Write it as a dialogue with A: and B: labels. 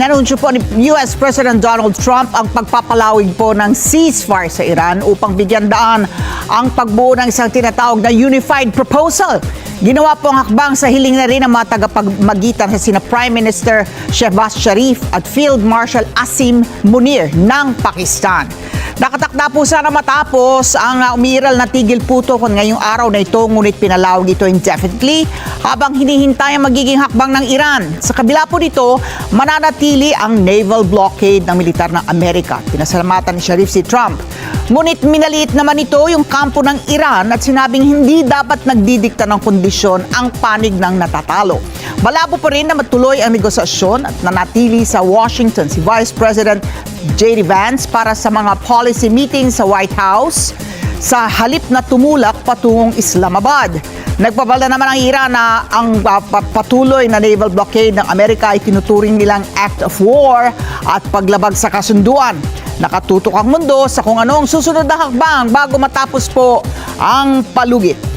A: Inanunsyo po ni US President Donald Trump ang pagpapalawig po ng ceasefire sa Iran upang bigyan daan ang pagbuo ng isang tinatawag na unified proposal. Ginawa po ang hakbang sa hiling na rin ng mga tagapagmagitan sa sina Prime Minister Shehbaz Sharif at Field Marshal Asim Munir ng Pakistan. Nakatakda po sana matapos ang umiiral na tigil puto ngayong araw na ito, ngunit pinalawag ito indefinitely habang hinihintay ang magiging hakbang ng Iran. Sa kabila po nito, mananatili ang naval blockade ng militar ng Amerika. Pinasalamatan ni Sharif si Trump. Ngunit minaliit naman ito yung kampo ng Iran at sinabing hindi dapat nagdidikta ng kondisyon ang panig ng natatalo. Malabo pa rin na matuloy ang negosasyon at nanatili sa Washington si Vice President J.D. Vance para sa mga policy meeting sa White House sa halip na tumulak patungong Islamabad. Nagpabala naman ang Iran na ang patuloy na naval blockade ng Amerika ay tinuturing nilang act of war at paglabag sa kasunduan. Nakatutok ang mundo sa kung ano ang susunod na hakbang bago matapos po ang palugit.